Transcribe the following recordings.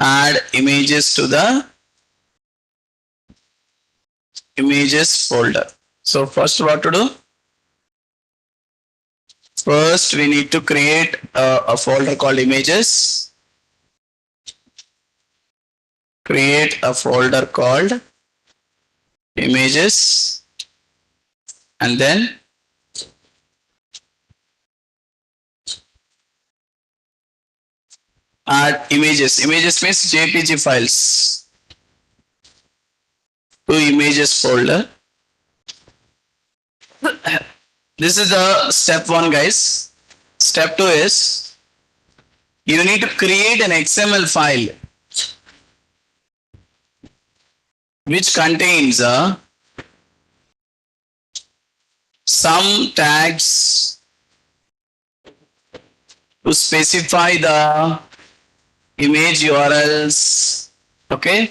add images to the images folder. So first what to do? First we need to create a folder called images. Create a folder called images and then add images. Images means JPG files to images folder. This is the step 1, guys. Step 2 is you need to create an XML file which contains some tags to specify the image URLs, okay,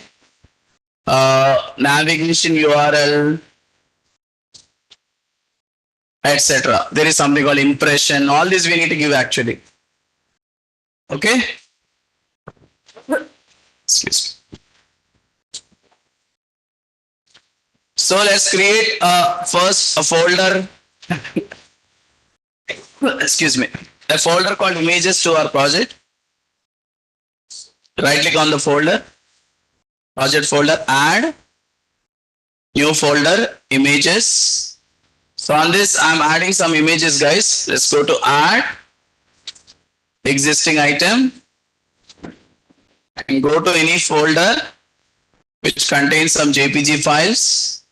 navigation URL, etc. There is something called impression. All this we need to give actually. Okay. Excuse me. So let's create first a folder. Excuse me. A folder called images to our project. Right click on the folder, project folder, add new folder, images. So on this I'm adding some images, guys. Let's go to add existing item and go to any folder which contains some JPG files.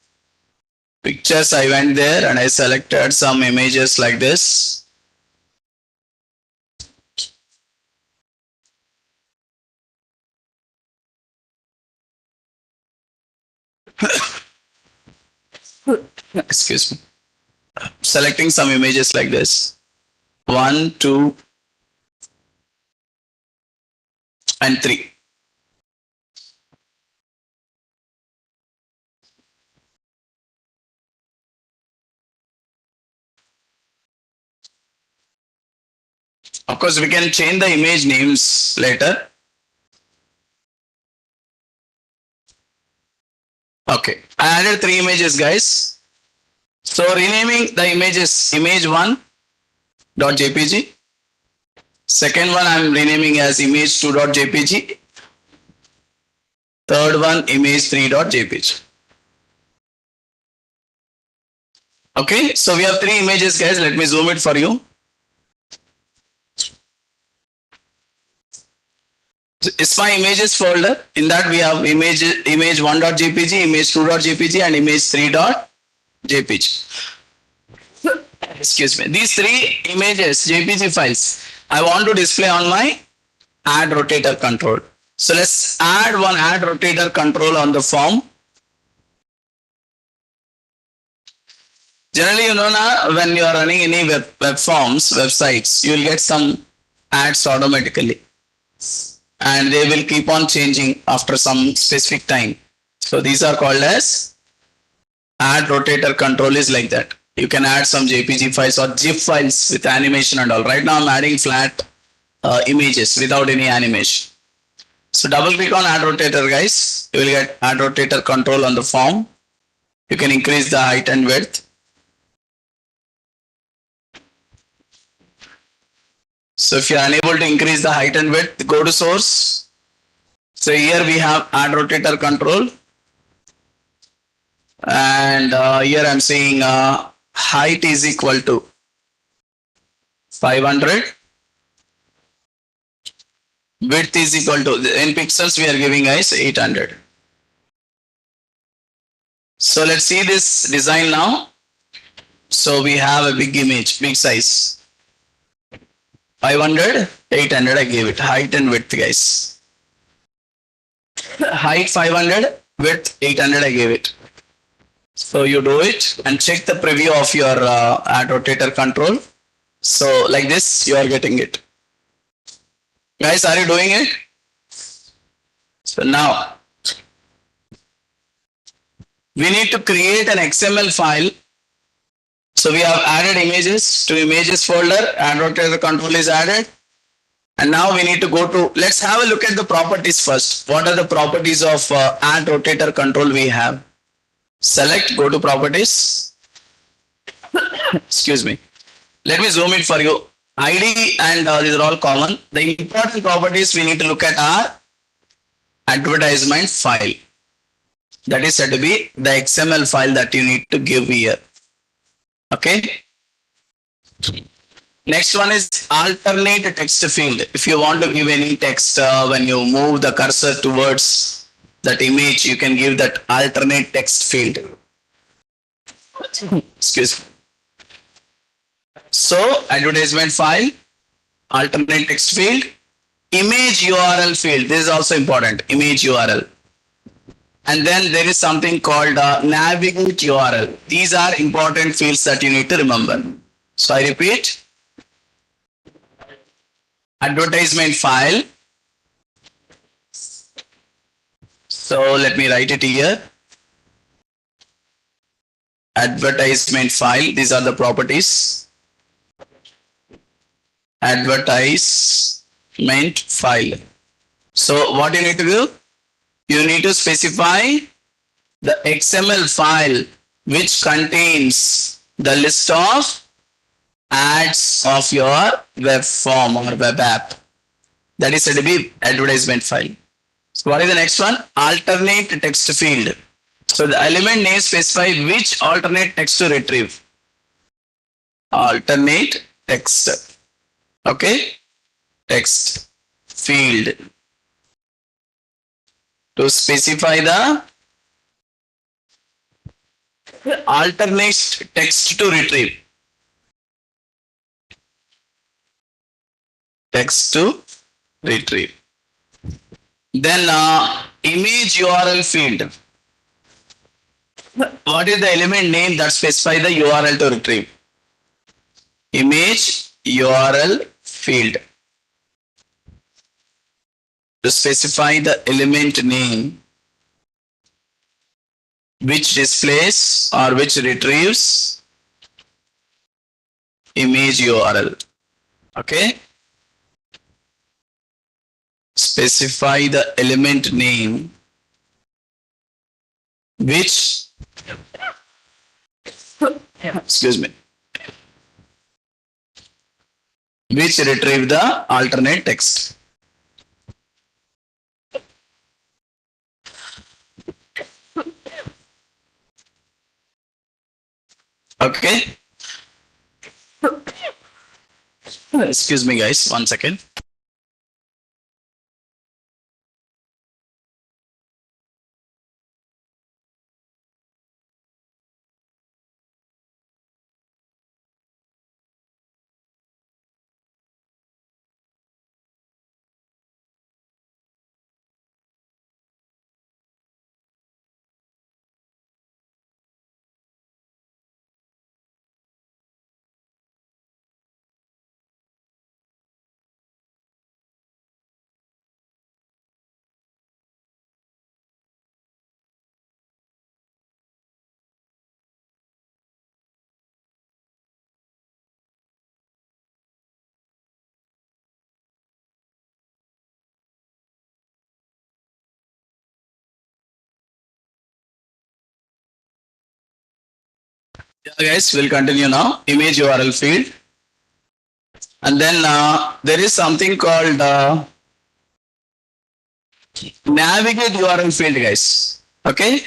Pictures, I went there and I selected some images like this. Excuse me. Selecting some images like this. 1, 2, and 3. Of course, we can change the image names later. Okay, I added 3 images, guys. So renaming the images, image1.jpg. Second one I'm renaming as image2.jpg. Third one image3.jpg. Okay, so we have 3 images, guys. Let me zoom it for you. It's my images folder. In that we have image1.jpg, image2.jpg, and image3.jpg. Excuse me. These 3 images, JPG files, I want to display on my ADRotator control. So let's add one ADRotator control on the form. Generally, you know now, when you are running any web forms, websites, you will get some ads automatically. And they will keep on changing after some specific time. So these are called as ADRotator control is like that. You can add some JPG files or GIF files with animation and all. Right now I'm adding flat images without any animation. So double click on ADRotator, guys. You will get ADRotator control on the form. You can increase the height and width. So if you are unable to increase the height and width, go to source. So here we have ADRotator control. And here I'm saying height is equal to 500. Width is equal to, in pixels we are giving guys 800. So let's see this design now. So we have a big image, big size. 500, 800 I gave it, height and width, guys. Height 500, width 800 I gave it. So you do it and check the preview of your ADRotator control. So like this, you are getting it. Guys, are you doing it? So now, we need to create an XML file. So we have added images to images folder, ADRotator control is added. And now we need to go to, let's have a look at the properties first. What are the properties of ADRotator control we have? Select, go to properties. Excuse me. Let me zoom in for you. ID and these are all common. The important properties we need to look at are advertisement file. That is said to be the XML file that you need to give here. Okay. Next one is alternate text field. If you want to give any text, when you move the cursor towards that image, you can give that alternate text field. Excuse me. So advertisement file, alternate text field, image URL field. This is also important. Image URL. And then there is something called navigate URL. These are important fields that you need to remember. So I repeat, advertisement file. So let me write it here. Advertisement file. These are the properties. Advertisement file. So what you need to do? You need to specify the XML file which contains the list of ads of your web form or web app. That is said to be advertisement file. So what is the next one? Alternate text field. So the element name specify which alternate text to retrieve. Alternate text. Okay. Text field. To specify the alternate text to retrieve. Text to retrieve. Then image URL field. What is the element name that specify the URL to retrieve? Image URL field. To specify the element name which displays or which retrieves image URL. Okay. Specify the element name which, excuse me, which retrieve the alternate text. Okay. Excuse me guys, 1 second. Yeah, guys, we'll continue now. Image URL field. And then there is something called navigate URL field, guys. Okay.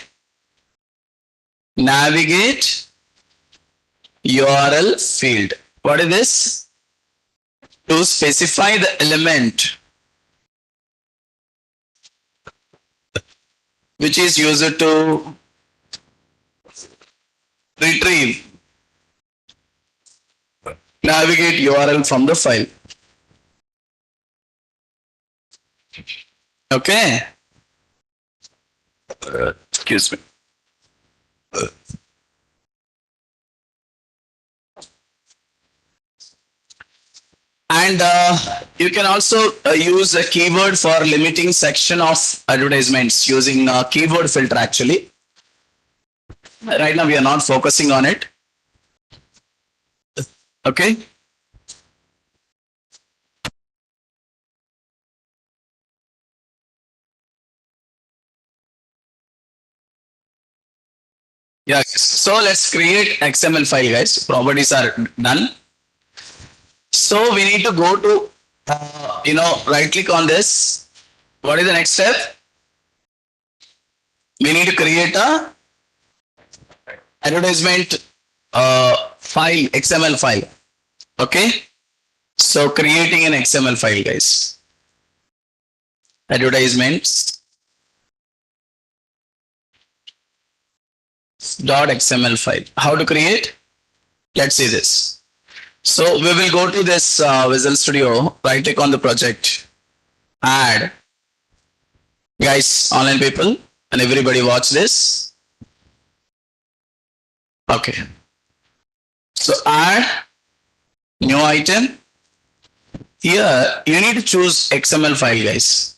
Navigate URL field. What is this? To specify the element which is used to retrieve, navigate URL from the file. Okay. Excuse me. And you can also use a keyword for limiting section of advertisements using keyword filter actually. Right now we are not focusing on it. Okay. Yeah. So let's create XML file, guys. Properties are done. So we need to go to, right click on this. What is the next step? We need to create a advertisement file, XML file. Okay. So creating an XML file, guys. Advertisements dot XML file. How to create? Let's see this. So we will go to this Visual Studio, right click on the project, add. Guys, online people and everybody watch this. Okay. So add new item. Here you need to choose XML file, guys.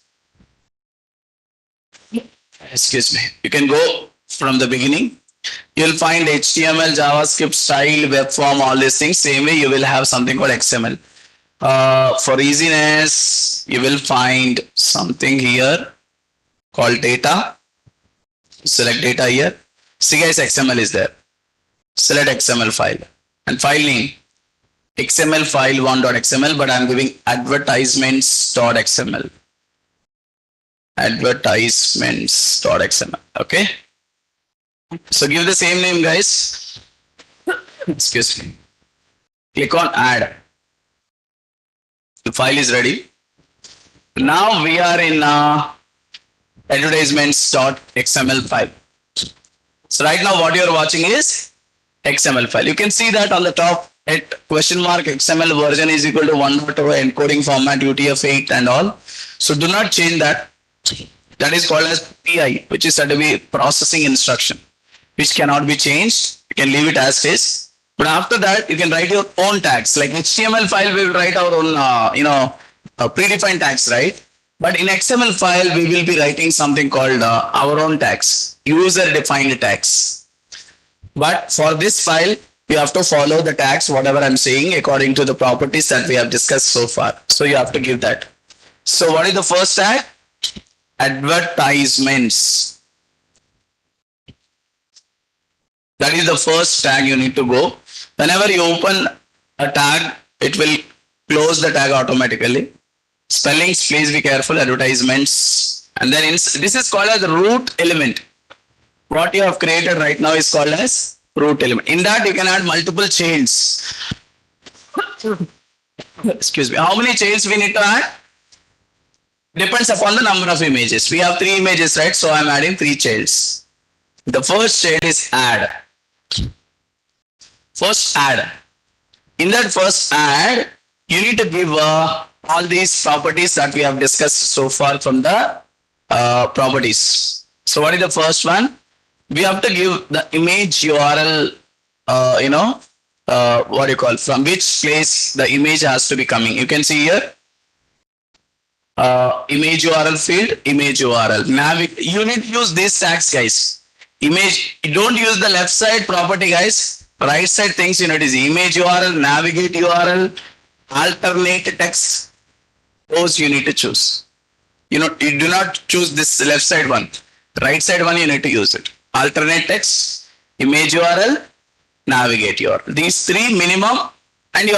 Excuse me. You can go from the beginning. You'll find HTML, JavaScript, style, web form, all these things. Same way you will have something called XML. For easiness, you will find something here called data. Select data here. See guys, XML is there. Select XML file and file name XML file 1.xml, but I'm giving advertisements.xml. Advertisements.xml. Okay. So give the same name, guys. Excuse me. Click on add. The file is ready. Now we are in advertisements.xml file. So right now what you are watching is XML file. You can see that on the top at question mark XML version is equal to 1.0 encoding format UTF-8 and all. So do not change that. That is called as PI, which is said to be processing instruction, which cannot be changed. You can leave it as is. But after that, you can write your own tags. Like HTML file, we will write our own, predefined tags, right? But in XML file, we will be writing something called our own tags, user-defined tags. But for this file, you have to follow the tags, whatever I'm saying, according to the properties that we have discussed so far. So you have to give that. So what is the first tag? Advertisements. That is the first tag you need to go. Whenever you open a tag, it will close the tag automatically. Spellings, please be careful. Advertisements. And then this is called as root element. What you have created right now is called as root element. In that you can add multiple chains. Excuse me. How many chains we need to add? Depends upon the number of images. We have 3 images, right? So I'm adding 3 chains. The first chain is add. First add. In that first add, you need to give all these properties that we have discussed so far from the properties. So what is the first one? We have to give the image URL, what do you call, from which place the image has to be coming. You can see here, image URL field, image URL. You need to use these tags, guys. Image, don't use the left side property, guys. Right side things you need is image URL, navigate URL, alternate text. Those you need to choose. You do not choose this left side one. Right side one you need to use it. Alternate text, image URL, navigate URL. These 3 minimum, and you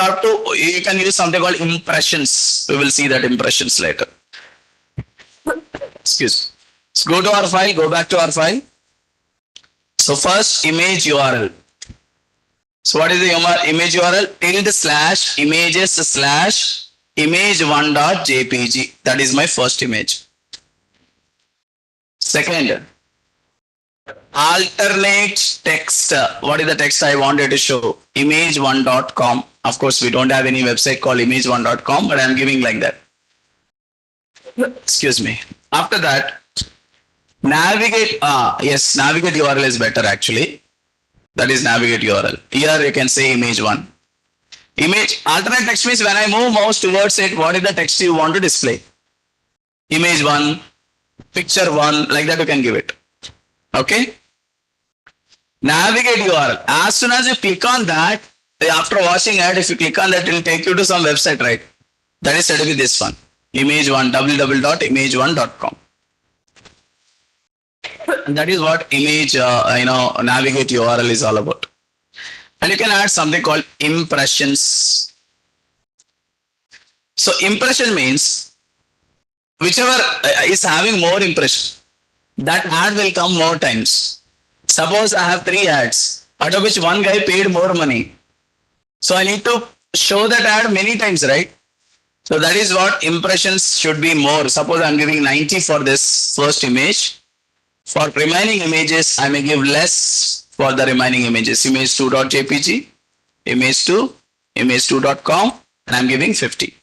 can use something called impressions. We will see that impressions later. Excuse me. Let's go to our file, go back to our file. So first image URL. So what is the image URL? _images/image1.jpg. That is my first image. Second, alternate text. What is the text I wanted to show? Image1.com. Of course, we don't have any website called image1.com, but I'm giving like that. Excuse me. After that, navigate. Navigate URL is better actually. That is navigate URL. Here you can say image1. Image alternate text means when I move mouse towards it, what is the text you want to display? Image1, picture1, like that you can give it. Okay. Navigate URL. As soon as you click on that, after watching ad, if you click on that, it will take you to some website, right? That is said to be this one. Image1, www.image1.com. That is what image, navigate URL is all about. And you can add something called impressions. So impression means whichever is having more impression, that ad will come more times. Suppose I have 3 ads, out of which one guy paid more money. So I need to show that ad many times, right? So that is what impressions should be more. Suppose I'm giving 90 for this first image. For remaining images, I may give less for the remaining images. Image2.jpg, image2, image2.com, and I'm giving 50.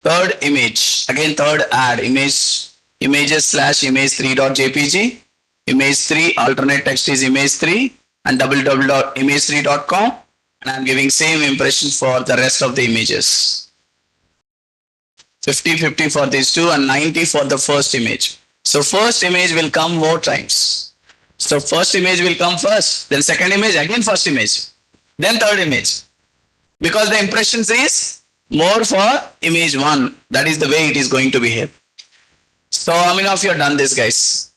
Third image, again third ad, images slash image3.jpg, image3, alternate text is image3, and www.image3.com, and I'm giving same impressions for the rest of the images. 50 for these two and 90 for the first image. So first image will come more times. So first image will come first, then second image, again first image, then third image. Because the impressions is more for image 1. That is the way it is going to behave. So how many of you have done this, guys?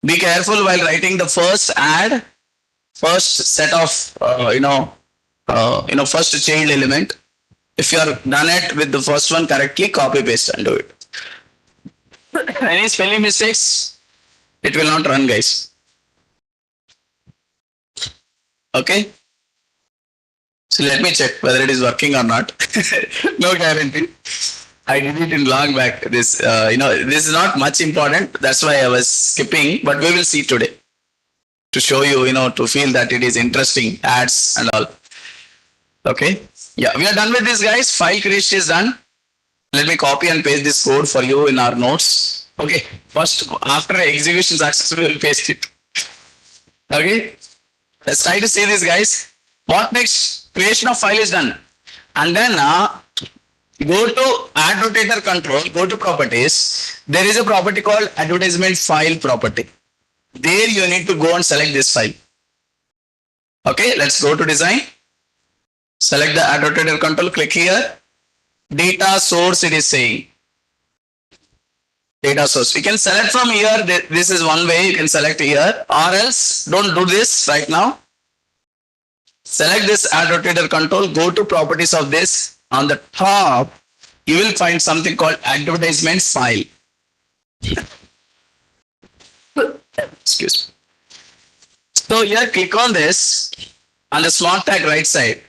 Be careful while writing the first ad, first set of first child element. If you have done it with the first one correctly, copy paste and do it. Any spelling mistakes, it will not run, guys. Okay. So let me check whether it is working or not. No guarantee. I did it in long back. This, this is not much important. That's why I was skipping, but we will see today to show you, to feel that it is interesting, ads and all. Okay. Yeah, we are done with this, guys. File creation is done. Let me copy and paste this code for you in our notes. Okay. First, after execution successful, we will paste it. Okay. Let's try to see this, guys. What next? Creation of file is done. And then go to ADRotator control, go to properties. There is a property called advertisement file property. There you need to go and select this file. Okay, let's go to design. Select the ADRotator control, click here. Data source it is saying. Data source. You can select from here. This is one way you can select here, or else don't do this right now. Select this ADRotator control, go to properties of this. On the top, you will find something called advertisement file. Excuse me. So here, click on this. On the smart tag right side,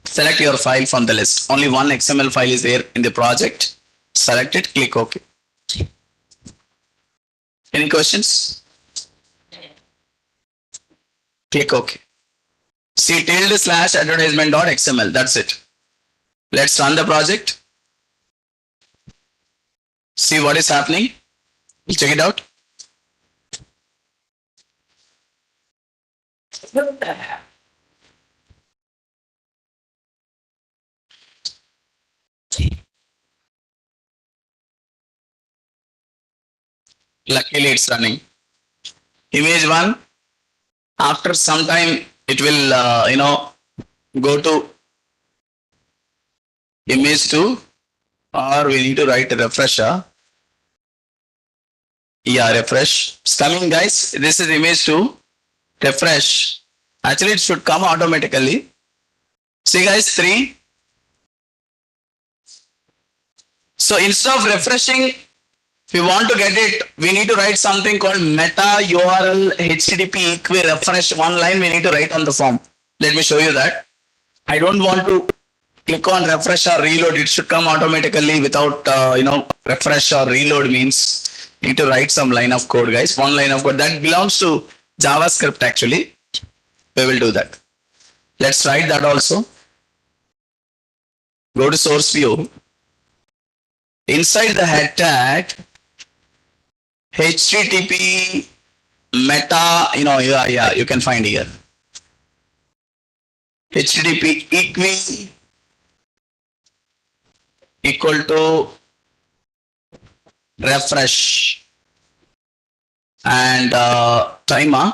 select your file from the list. Only one XML file is there in the project. Select it, click OK. Any questions? Click OK. See _advertisement.xml. That's it. Let's run the project. See what is happening. We'll check it out. Luckily it's running. Image 1. After some time it will go to image 2, or we need to write a refresher. Yeah, refresh. It's coming, guys. This is image 2. Refresh. Actually, it should come automatically. See, guys, 3. So instead of refreshing, if we want to get it, we need to write something called meta URL HTTP equi refresh. One line we need to write on the form. Let me show you that. I don't want to click on refresh or reload. It should come automatically without, refresh or reload means need to write some line of code, guys. One line of code that belongs to JavaScript actually. We will do that. Let's write that also. Go to source view. Inside the head tag, HTTP meta, you can find here. HTTP equi equal to refresh and timer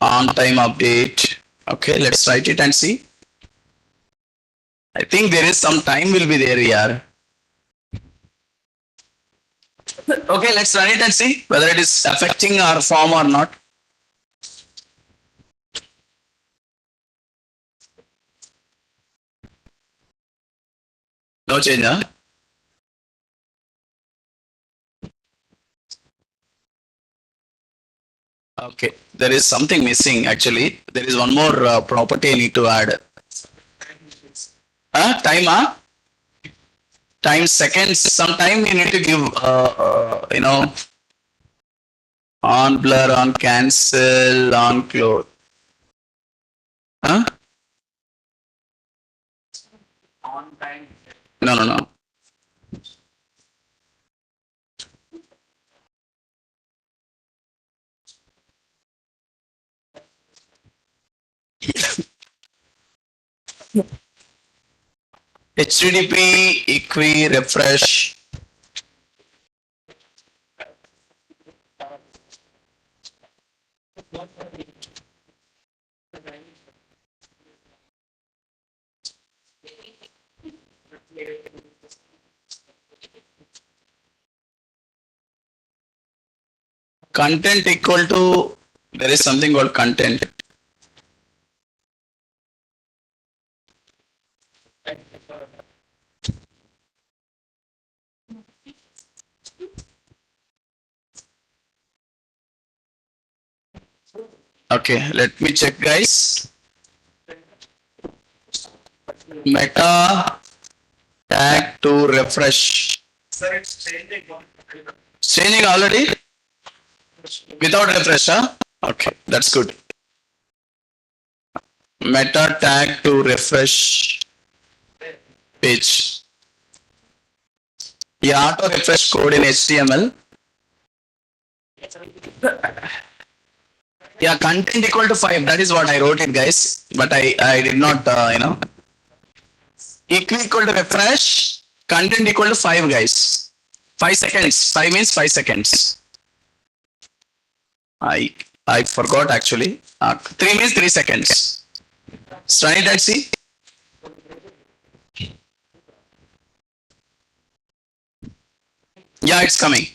on time update. Okay, let's write it and see. I think there is some time will be there here. Okay, let's run it and see whether it is affecting our form or not. No change, huh? Okay, there is something missing actually. There is one more property I need to add. Time, huh? Time seconds. Sometime you need to give, on blur, on cancel, on close. Huh? No, no, no. HTTP equi refresh. Content equal to, there is something called content. Okay, let me check, guys. Meta tag to refresh. Changing already without refresh, huh? Okay, that's good. Meta tag to refresh page. Yeah, auto refresh code in HTML. Yeah, content equal to 5. That is what I wrote it, guys. But I did not, equal to refresh. Content equal to 5, guys. 5 seconds. 5 means 5 seconds. I forgot actually. 3 means 3 seconds. Try it and see. Yeah, it's coming.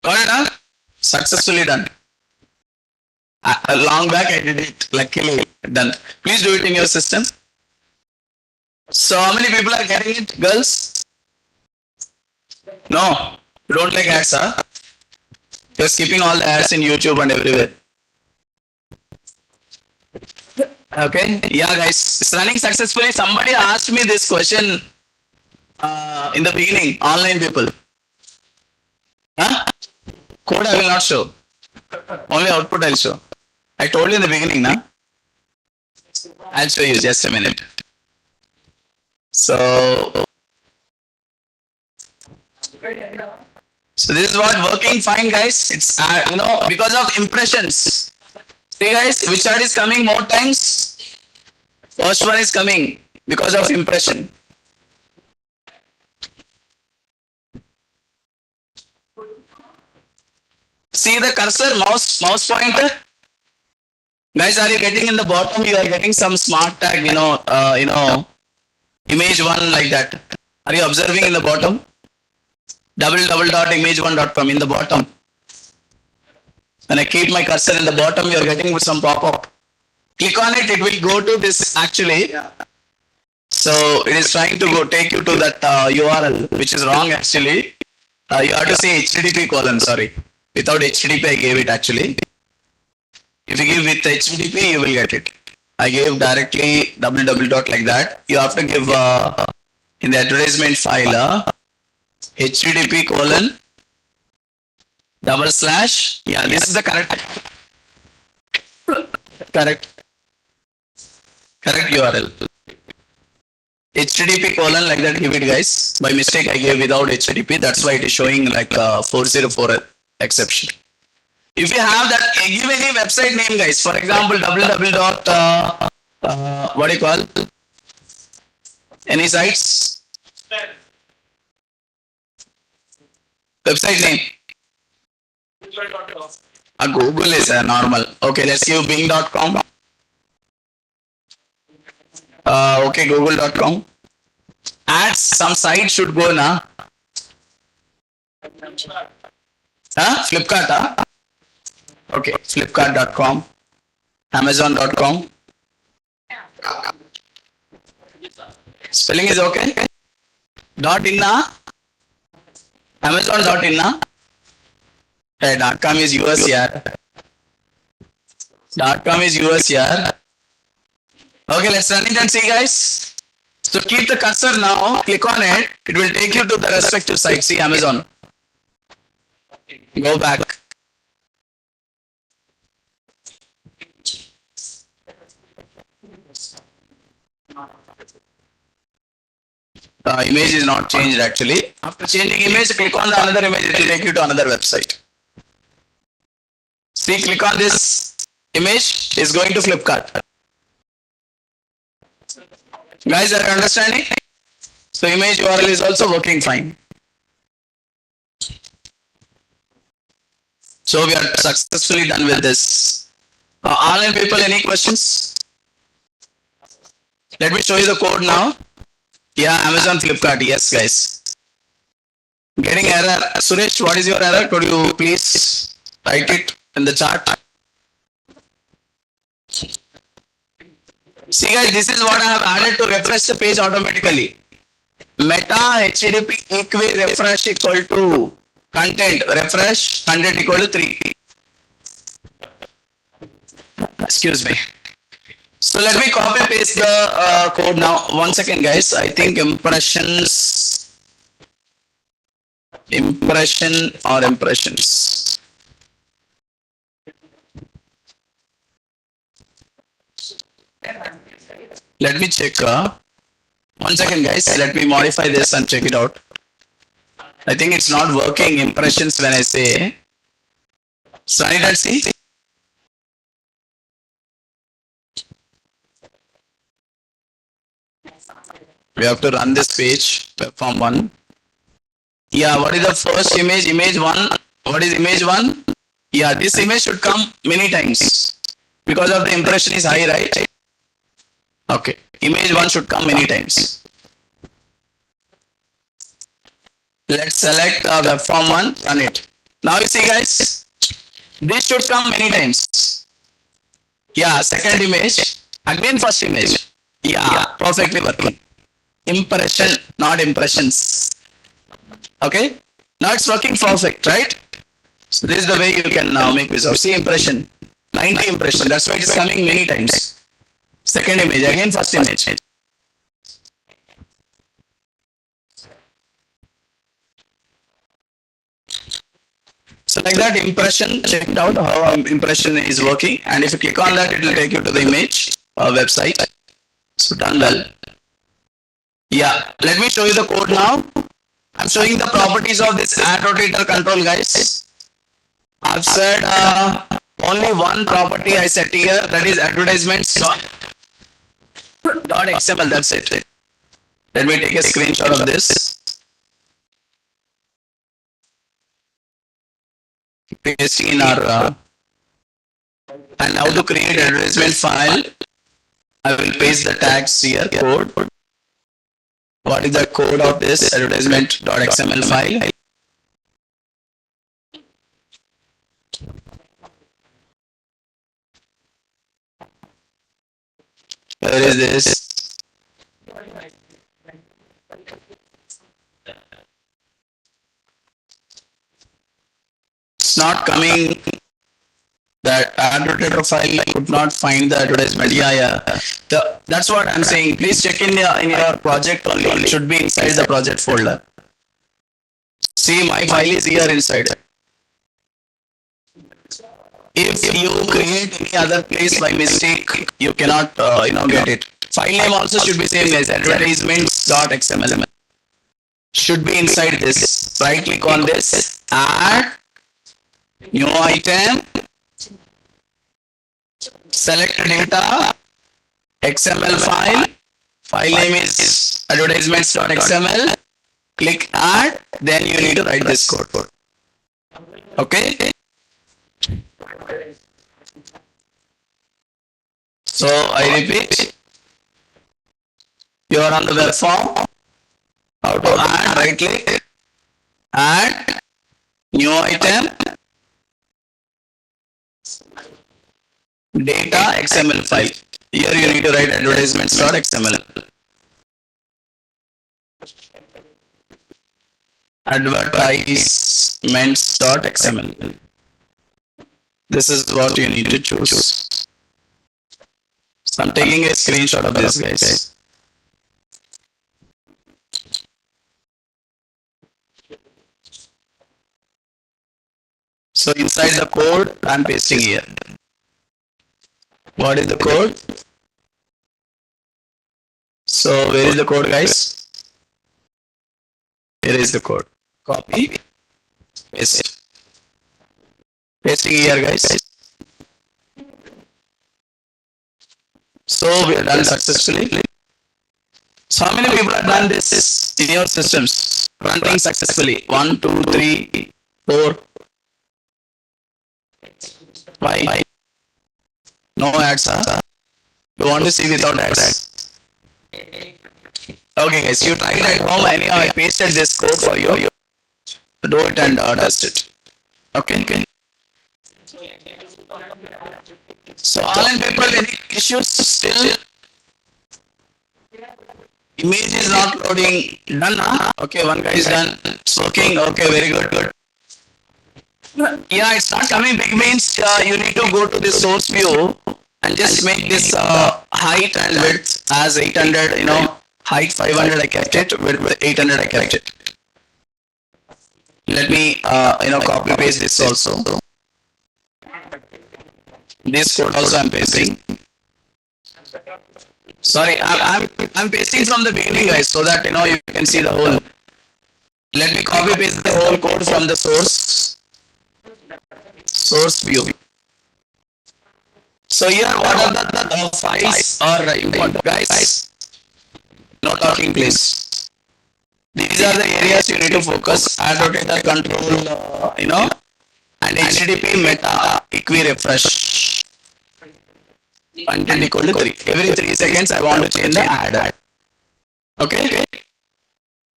Got it, huh? Successfully done. Long back I did it. Luckily done. Please do it in your system. So how many people are getting it, girls? No, you don't like ads, huh? You're skipping all the ads in YouTube and everywhere. Okay, yeah, guys, it's running successfully. Somebody asked me this question in the beginning. Online people, huh? Code I will not show. Only output I'll show. I told you in the beginning, nah? I'll show you just a minute. So this is what working fine, guys. It's because of impressions. See, guys, which ad is coming more times? First one is coming because of impression. See the cursor, mouse pointer. Guys, are you getting in the bottom? You are getting some smart tag, image one like that. Are you observing in the bottom? Image1.com in the bottom. When I keep my cursor in the bottom, you are getting with some pop-up. Click on it, it will go to this actually. So it is trying to take you to that URL, which is wrong actually. You have to say HTTP colon, sorry. Without HTTP, I gave it actually. If you give with HTTP, you will get it. I gave directly dot like that. You have to give in the advertisement file HTTP colon /. Yeah, this is the correct URL. HTTP colon like that, give it, guys. By mistake I gave without HTTP. That's why it is showing like 404 exception. If you have that, give any website name, guys. For example, www. What do you call? Any sites? Website name. Google is normal. Okay, let's give bing.com. Okay, google.com. Ads, some site should go now. Huh? Flipkart, huh? Okay, flipkart.com, amazon.com. Spelling is okay. Dot in, amazon.in, hey, .com is US, yeah. .com is US, yeah. Okay, let's run it and see, guys. So keep the cursor now, click on it, it will take you to the respective site. See, Amazon. Go back. The image is not changed actually. After changing image, click on the another image, it will take you to another website. See, click on this image, is going to Flipkart. Guys, are you understanding? So image URL is also working fine. So we are successfully done with this. Online people, any questions? Let me show you the code now. Yeah, Amazon Flipkart, yes guys. Getting error. Suresh, what is your error? Could you please write it in the chart? See guys, this is what I have added to refresh the page automatically. Meta HTTP equi refresh equal to content refresh 100 equal to 3. Excuse me. So let me copy and paste the code now. 1 second guys. I think impressions or impressions. Let me check. 1 second guys. Let me modify this and check it out. I think it's not working impressions when I say. So let's see. We have to run this page, perform 1. Yeah, what is the first image? Image 1. What is image 1? Yeah, this image should come many times. Because of the impression is high, right? Okay, image 1 should come many times. Let's select web form 1, run it. Now you see guys, this should come many times. Yeah, second image, again first image. Yeah, perfectly working. Impression, not impressions. Okay, now it's working perfect, right? So this is the way you can now make this. See impression, 90 impression, that's why it is coming many times. Second image, again first image. So like that impression, checked out how impression is working, and if you click on that, it will take you to the image website. So done well. Yeah, let me show you the code now. I'm showing the properties of this ADRotator control, guys. I've said only one property I set here, that is advertisements dot XML. That's it. Let me take a screenshot of this. Pasting in our and how to create advertisement file. I will paste the tags here. Code. What is the code of this advertisement.xml file? Where is this? It's not coming. That ADRotator file could not find the advertisement. Yeah. That's what I'm saying. Please check in your project only. It should be inside the project folder. See, my file is here inside. If you create any other place by mistake, you cannot get it. File name also should be same as advertisements.xml. Should be inside this. Right click on this. Add new item. Select data, XML file, file name is advertisements.xml, click add, then you need to write this code. Okay? So I repeat, you are on the web form, how to add, right click, add, New item, data XML file. Here you need to write advertisements.xml. Advertisements.xml. This is what you need to choose. So I'm taking a screenshot of this, guys. So inside the code, I'm pasting here. What is the code? So where is the code, guys? Here is the code. Copy, paste. Pasting here, guys. So we are done successfully. So how many people have done this in your systems? Running successfully. 1, 2, 3, 4, 5. No ads, huh? You want to see without ads? Okay, guys, you tried at home. Anyhow, I pasted this code for you. Do it and test it. Okay. So all in paper, any issues still? Image is not loading. Done, huh? Okay, one guy is done. Smoking. Okay, very good. Yeah, it's not coming big means you need to go to the source view and just make this height and width as 800, height 500 I kept it, width 800 I kept it. Let me, copy paste this also. This code also I'm pasting. Sorry, I'm pasting from the beginning, guys, so that, you can see the whole. Let me copy paste the whole code from the source view. So here, what are the files are important, guys? No talking, please. These are the areas you need to focus. ADRotator control, and HTTP meta equi refresh. Content equal to 3. Every 3 seconds, I want to change the ad. Okay.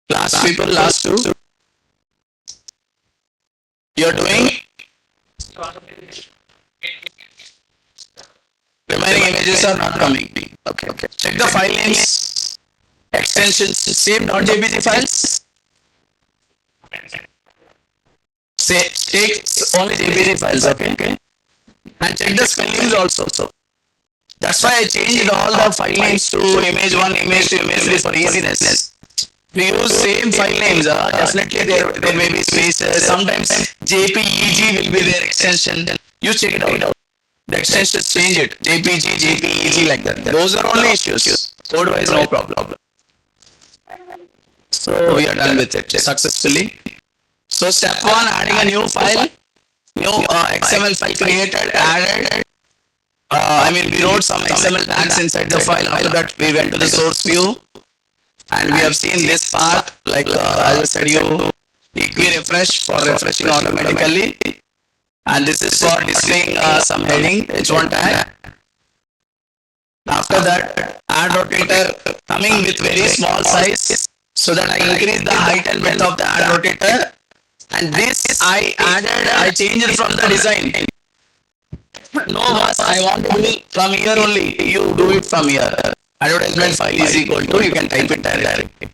Last two. You're doing. Remaining images are not coming. Okay. Check the file names, extensions, save.jpg files. Take only JPG files, okay? And check the spellings also. That's why I changed all the file names to image 1, image 2, image 3 for easiness. We use same file names, definitely there may be spaces. Sometimes JPEG will be their extension. You check it out. The extensions change it. JPG, JPEG like that. Those are only issues. Code wise, no problem. So we are done with it successfully. So step 1, adding a new file, new XML file created, added. We wrote some XML tags inside the file. After that, we went to the source view, and we have seen this part. Like as I said, you equi refresh for refreshing automatically, and this is for displaying some heading H1 tag. After that, ADRotator coming with very small size, so that I increase the height and width of the ADRotator. And this I changed it from the design. No, boss, I want to do it from here only. You do it from here. Advertisement file is equal to, you can type it directly.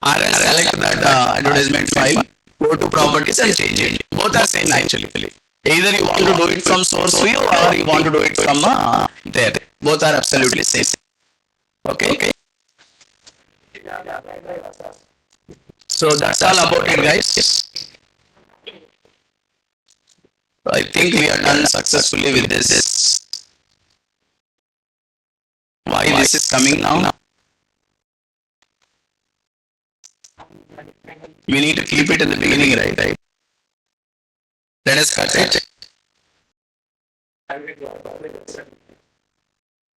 Or select that advertisement file, go to properties and change it. Both are same actually. Either you want to do it from source view or you want to do it from there. Both are absolutely same. Okay. So that's all about it, guys. I think we are done successfully with this. Why this is coming now? We need to keep it in the beginning, right? Let us cut it.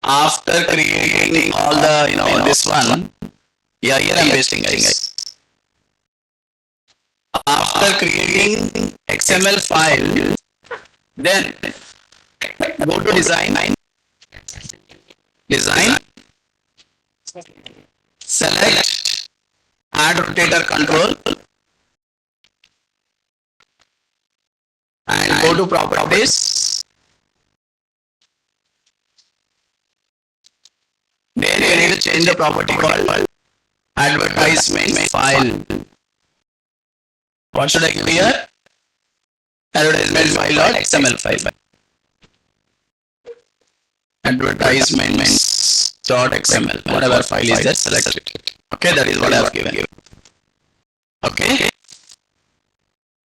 After creating all the, this one, yeah, here I'm pasting, guys. After creating XML file, then go to design, select ADRotator control, to properties. Then you need to change the property called advertisement file. What should I give here? Advertisement file.xml file. Advertisements.xml. Whatever file is there, select it. Okay, that is what I have given. Okay.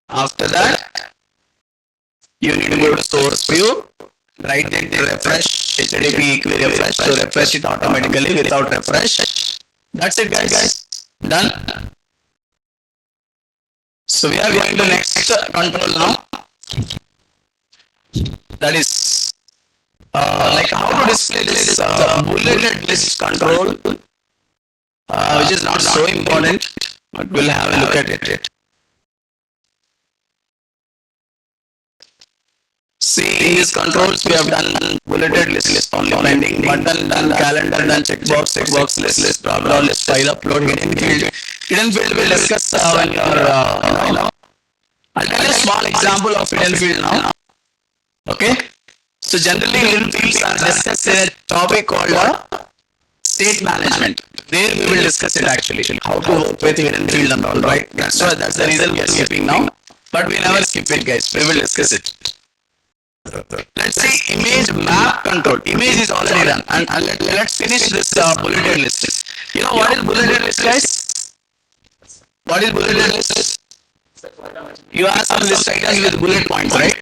After that, you need to go to source view. Right then refresh HTTP query refresh. So refresh it automatically without refresh. That's it, guys. Done. So we are going to next control now. That is like how to display this bulleted list control, which is not so important, but we'll have a look at it. See, in these controls we have done bulleted list only, pending, button done, calendar done, checkbox list, draw list, file upload, hidden field. Hidden field we'll discuss when you are I'll tell you a small example of hidden field now. Okay. So generally hidden fields are discussed in a topic called state management. There we will discuss it actually. How to work with hidden field and all, right? That's the reason we are skipping now. But we never skip it, guys. We will discuss it. Let's see image map control. Image is already done. And let's finish this bulleted list. You know what is bulleted list, guys? What is bulleted list? You have some list items with bullet points, right?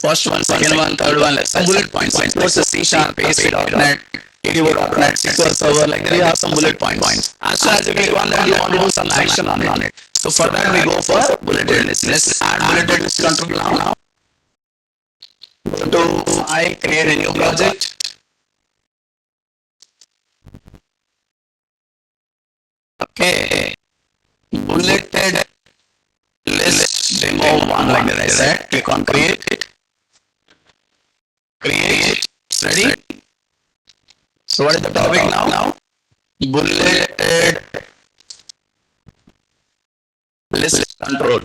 First one, second one, third one, some bullet points. Courses, C#, ASP.NET, ADRotator, SQL Server, like that. You have some bullet points. As soon as you click on that, you want to do some action on it. So for that, we go for bulleted list. Let's add bulleted list control now. Go to File, create a new project. Okay. Bulleted list demo 1, like that I said. Click on create. Create. It's ready. So what is the topic now? Bulleted list control.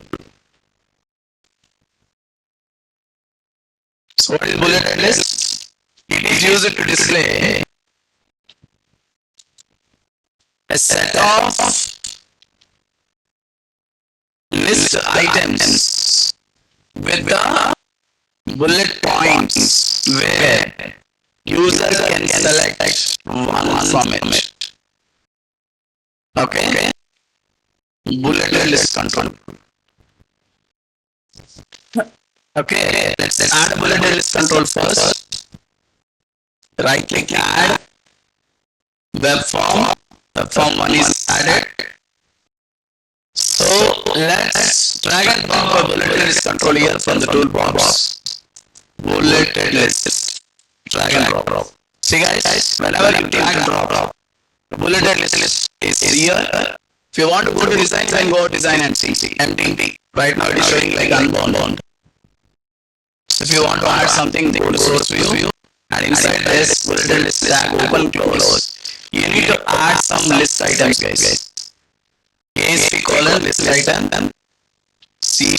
So what is bulleted list? It is used to display a set of list items with the bullet points where user can select one from it. Okay. Bulleted list control. Okay, let's add a bulleted list control first. Right click, add web form. Web form 1 is added. So let's drag and drop a bulleted list control here from the toolbox. Bulleted list. Drag and drop. See guys, whenever you drag and drop, the bulleted list is here. If you want to go to design, then go to design and see. Empty. Right now it is showing like unbound. So if you want to add something, go to source view, and inside this bulleted list tag, open, close. You need to add some list items, guys. ASP colon list item, C#.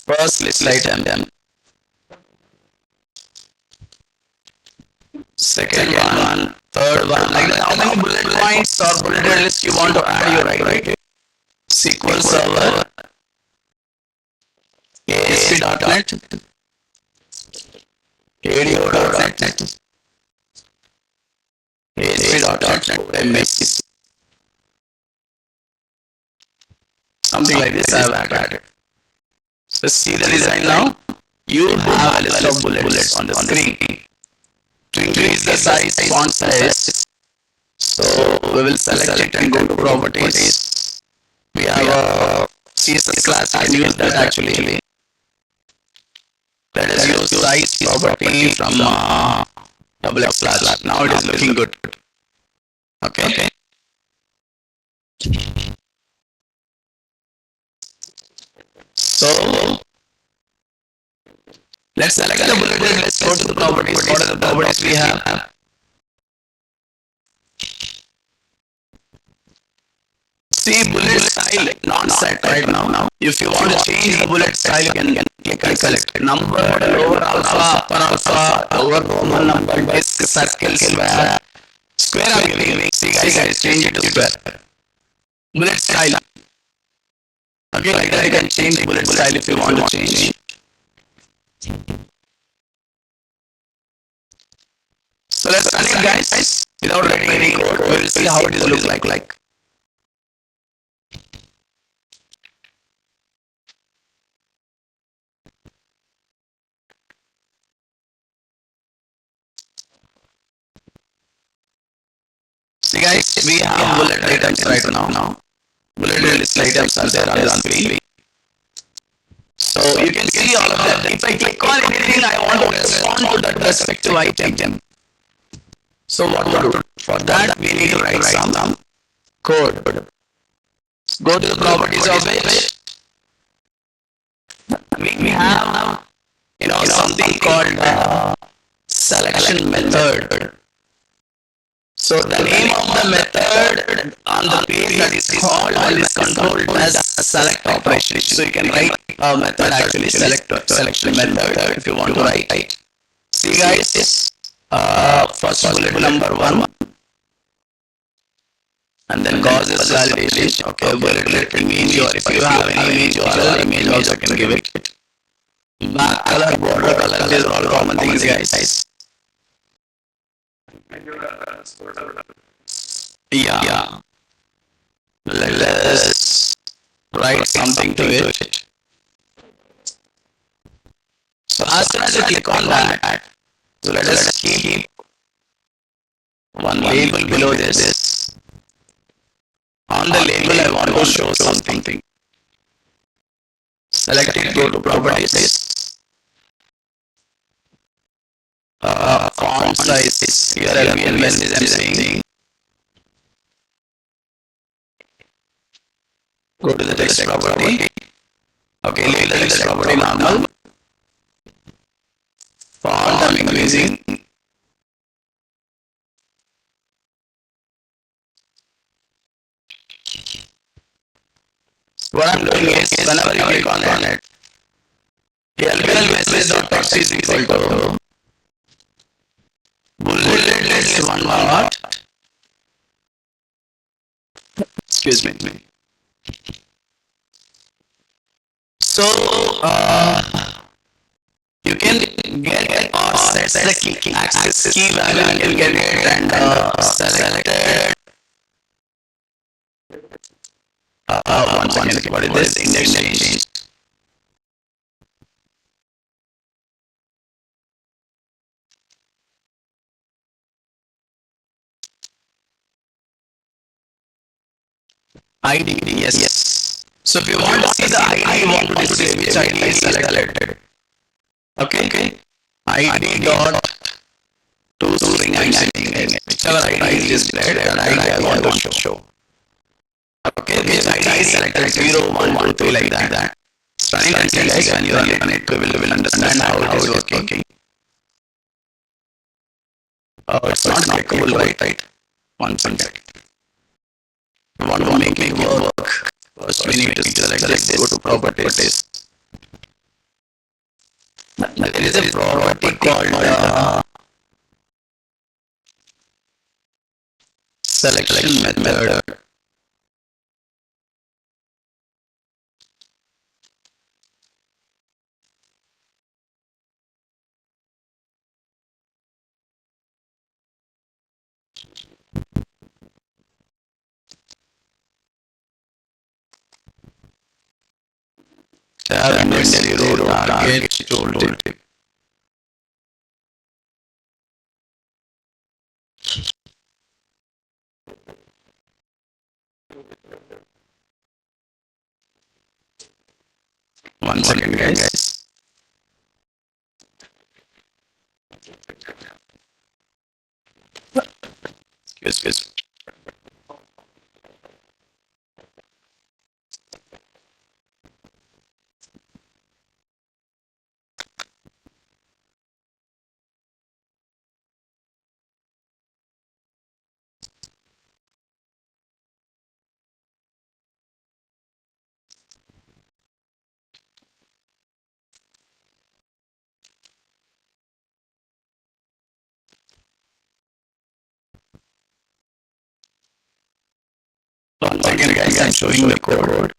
First list item, second one, third one, like that. How many bullet points or bulleted list you want to add? You right? SQL Server, ASP.NET, ADRotator, ASP.NET, something like this I have added. So see the design now. You have a list of bullets on the screen. To increase the size, font size, so we will select it and go to properties. We have a CSS class. I can use that actually. Let us use size property from XX class. Now it is looking good. Okay. So let's select the bulleted list. Go to the properties. What are the properties we have? see bullet style not set right now. If you want to change the bullet style, you can click and select number, lower alpha, upper alpha, lower Roman number, disk, circle, square. Square I'm giving. See guys, change it to square. Bullet style. Okay, like that you can change the bullet style if you want to change. So let's run it guys. Without writing any code, we will see how it will look like. See guys, we have bullet items right now. Bullet items are there on the screen. So you can see all of them. If I click on anything, I want to respond to that respective item. So what to do? For that, we need to write some code. Go to the properties of it. We have something called selection method. So the name of the method on the page that is called is controlled as select operation. So you can write a method actually selection method if you want to write. See guys, first bullet number 1 and then causes validation. Okay, bullet image, or if you have any image or image also can give it. Back color, border color, these are all common things guys. Yeah. Let us write something to it. So as soon as you click on that, so let us keep one label below this. On the label I want to show something. Select it, go to properties. Font size, here I'll be and saying. Go to the text property. Okay, leave the text property normal. Font I'm increasing. What I'm doing is whenever you click on it, LBL_text is equal to bullet is one dot. Excuse me. So you can get or set the key access key value, you can get it and selected. Once again, what is this index change? ID, yes. So if you want to see the ID, you want to display which ID is selected. Okay. ID dot to string I'm saying whichever ID is displayed, that ID I want to show. Okay, which ID is selected 0, 1, 2, 3 like that. Running and guys, when you run it, we will understand how it is working. Oh, it's not clickable, right? One second. We want to make it work. First, we need to select this, go to properties. There is a property called selection method. Target tooltip. One second, guys. Excuse me. again, guys, I'm showing the code.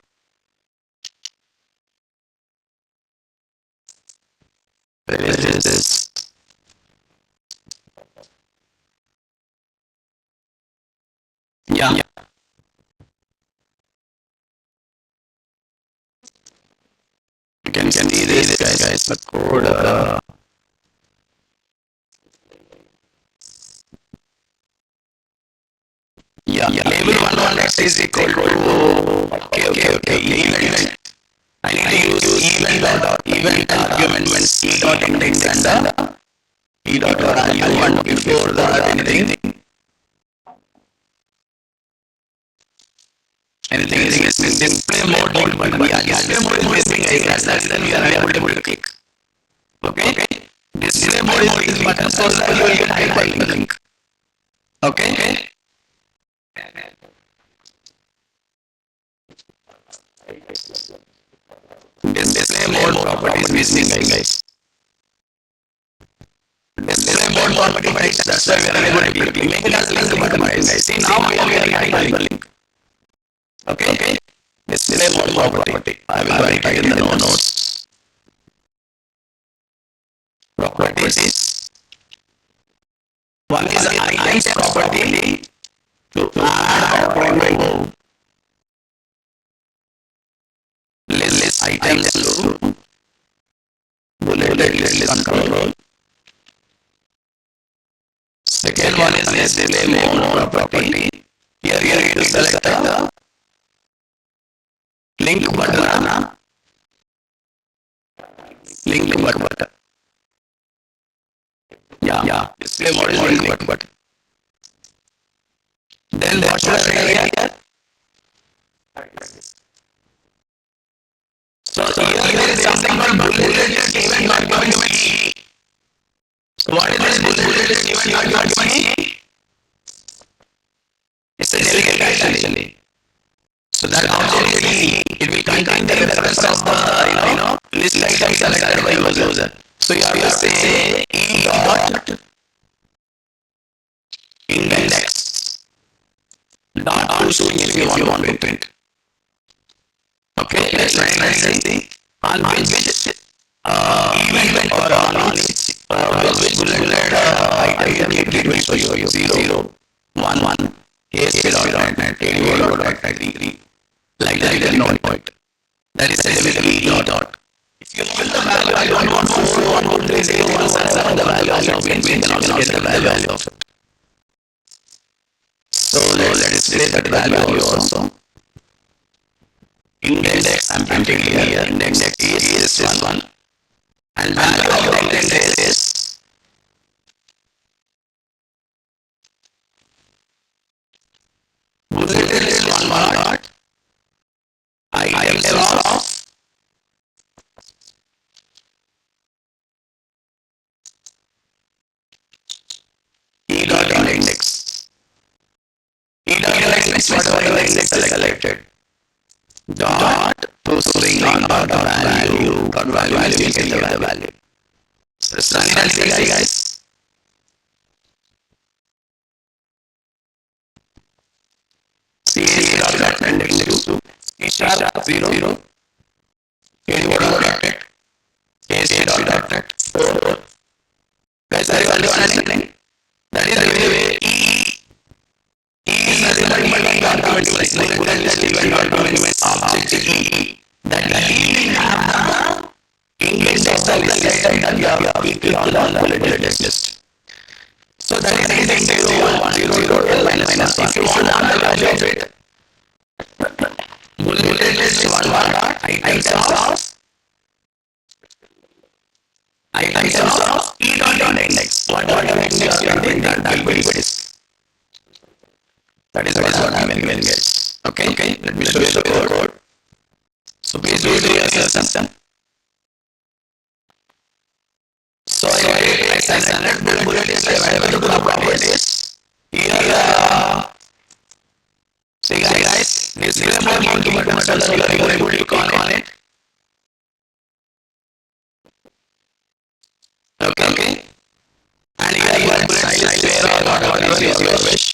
Where is this? Yeah. You can see this, guys, the code. Yeah, label 1 is equal to okay. Event. I need to use event arguments e dot index and e dot value one before anything is missing. Display mode button. Yeah, display mode is missing. That's then we are able to click. Okay. Display mode is button, so that you will get hyperlink. Okay. Display mode property is missing, guys. Display mode property, that's why we are able to click. Make it as link button, guys. See, now we are getting hyperlink. Okay. Display mode property. I will write it in the notes. Properties. One is items property to add or remove list items to bullet list control. Second one is display mode property. Here you select the link button. Link button. Yeah. Display mode is link button. Then what should I write here? So here there is something called bullet list event not given to me. So what is this bullet list event not given to me? It's a delegate actually. So that obviously it will contain the reference of the list item selected by user. So you have to say e dot index dot pushing if you want to print. Okay, let's try the on which event or on which bullet item it will show you 0, 1, ASP.NET, ADRotator, like that is no point. That is E dot. If you want the value, I don't want 4, 1, 2, 3, 0, 1, 7, the value of it, we can also get the value of it. So let us say that value also. Index, I'm printing here, index is this one. And value of the index is bullet is 1 dot items of e dot index. E dot index means whatever index is selected. Dot to string dot value will get the value. So let's run it and see, guys. C dot index 2 C sharp 0 ADRotator ASP.NET 4. Guys, are you understanding? That is the way E is nothing but bullet list event object E. That E will have the index of the list item that you have clicked on the bullet list. So that is index 0, 1, 0, 0, 10, minus 1. If you want the value of it, bullet list 1 dot items of e dot index. What index you are printing, that will be this. That is what I mean, guys. Okay, let me show you the code. So please do your system. So I selected bullet list available to the properties. Here, see guys, this is a multi button so that you are able to click on it. Okay. And here you are bullet size where or whatever is your wish.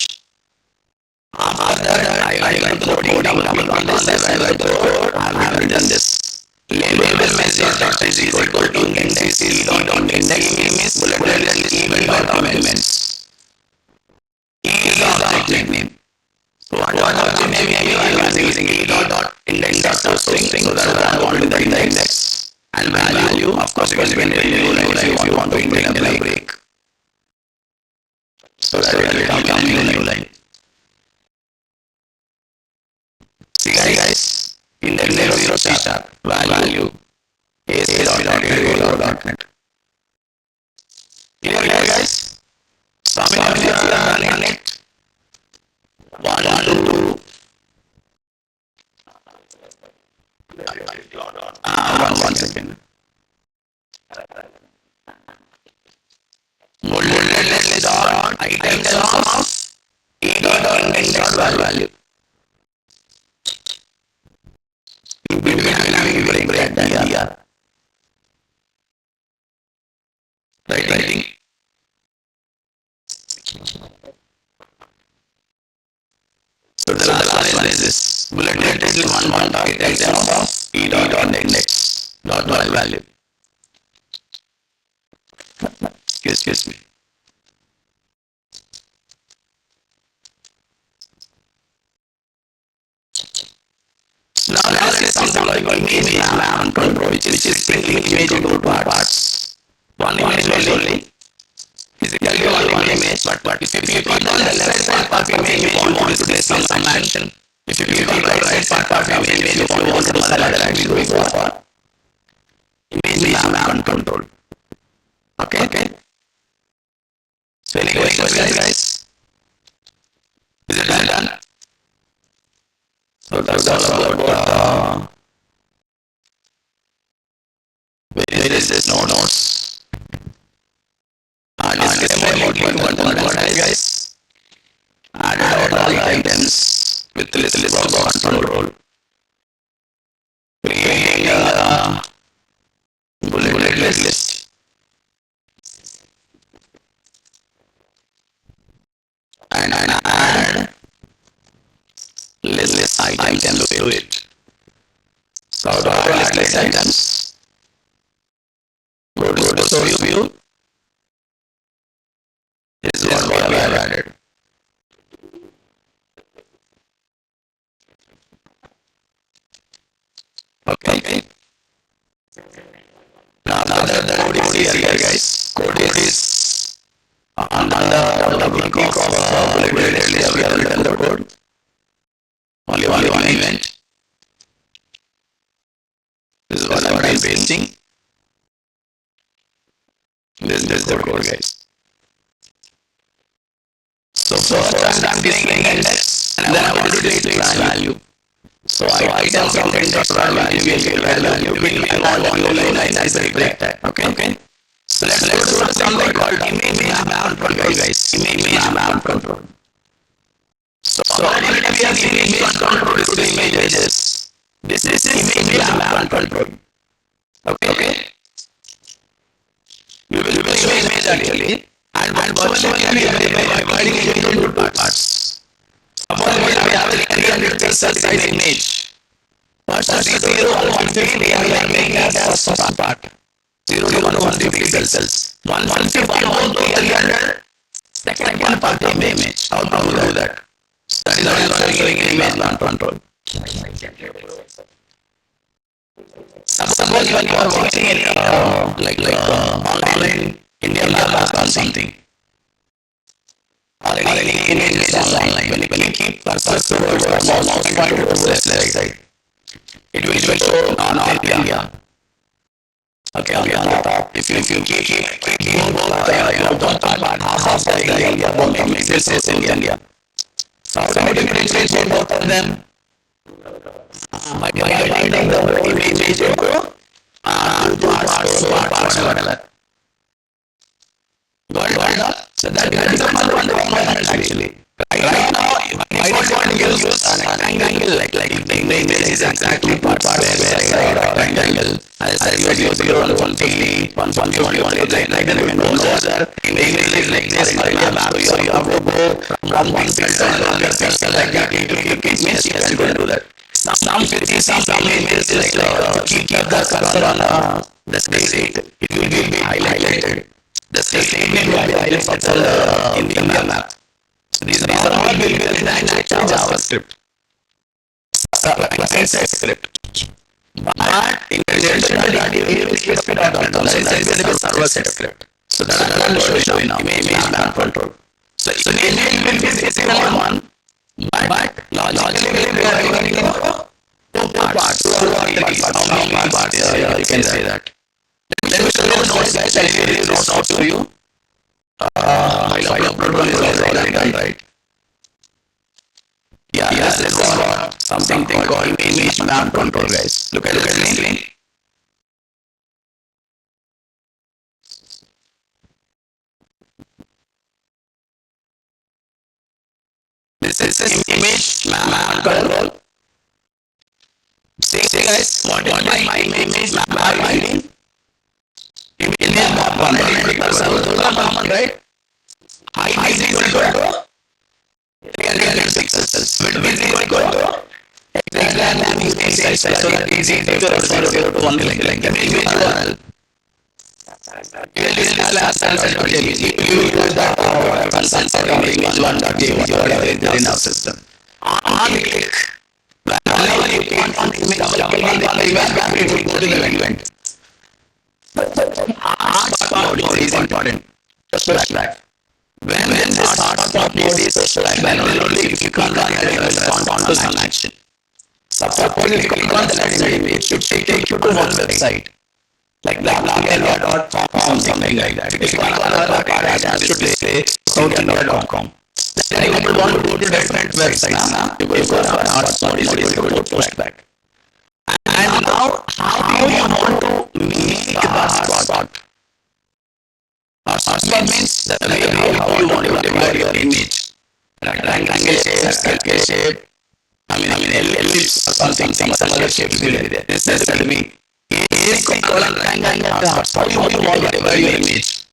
After that, I got the coding, double on this side, I got the code, I have written this. Label message dot is equal to index is dot index is bullet list event documents. E is the object name. So what object name I am using E dot index dot string, so that I want to the index and value. Of course, you can print a new line if you want to print a break. So that will come in a new line. See guys, index 0 star value ASP.net. Clear guys? So if you are running it, 1, 2, 1 second. Bullet dot items of E dot index dot value. Between having break that here. Writing. So the last one is this. Bullet list 1 dot items of E dot index dot value. Excuse me. Now let's get something like image map control, which is taking image into parts. One image only. Physically one image, but if you click on the left side part of image, you want to display some action. If you click on the right side part of image, you want to do some other action, go for image map control. Okay. So any questions guys? Is it done? So that's all about where is this notes? Guys. Added all the items with list box control. Creating a bullet list. And add list items to it. So list items. Go to source view. This is what we have added. Okay. Now the code is here guys. Code is on the double click of bullet list. We have written the code. Only one event. This is what I'm pasting. This is the code guys. So first I'm displaying index and then I want to display its value. So items of index value will be one line as a break tag. Okay. So let's do something called image map control guys. Image map control. So already we have image control to the images. This is image map control. Okay. We will do image actually. And virtually we are dividing it into two parts. Suppose we have a 300 pixel size image. First 0 150 we are making as first part. 0 to 150 pixels. 150 both 300. Second part of the image. How to do that? That is what I'm doing image map control. Suppose you are watching online India class or something. Or any images online. When you keep cursor towards or mouse point towards the left side, it will show North India. Okay, on the top. If you keep both part, half of the India, both of it will say South India. So how do you differentiate both of them? By dividing the image into two parts, whatever. Got it? So that is the fundamental actually. Right now, if default you use an rectangle like the image is exactly two parts where side of rectangle. As I said, you 0 to 150, 150, 150, like then you know whether the image is like this or a map. So you have to go from one pixel to another pixel like that into image. You can do that. Some pictures, some images like to keep the cursor on the state, it will be highlighted. The state will be highlighted in the map. These are all will be designed in JavaScript. Client-side script. But in addition to that, you will get a server-side script. So that's what I'm going to show you now. Image map control. So image will be basically one, but logically we are dividing into two parts. Two or three parts. How many parts? You can say that. Let me show you the notes, guys. I'll give you these notes to you. My upload one is already done, right? Yeah, this is something called image map control, guys. Look at the screen. This is image map control. See guys, what is my image map ID? Image map control. Those are common, right? Height is equal to 300 pixels. Width is equal to exactly size. So that is easy to 0 to 1 like that. Image URL. You use that consultant image 1.jpg whatever is there in our system. On click. Whenever you click on the image, double click on the event, it will go to the event. Hotspot mode is important. Just like that. When this hotspot mode is like then only if you click on it, it will respond to some action. Suppose you click on the website, it should take you to one website. Like blackmedia.com, something like that. If you click on another part, it should say southindia.com. Then you will want to go to different websites. You will go to hotspot mode, is going to push back. And now, how do you want to make the hotspot? Hotspot means the way how you want to divide your image. Rectangle shape, circle shape, ellipse or something, some other shapes will be there. Instead of me, rectangle hotspot, how you want to divide your image.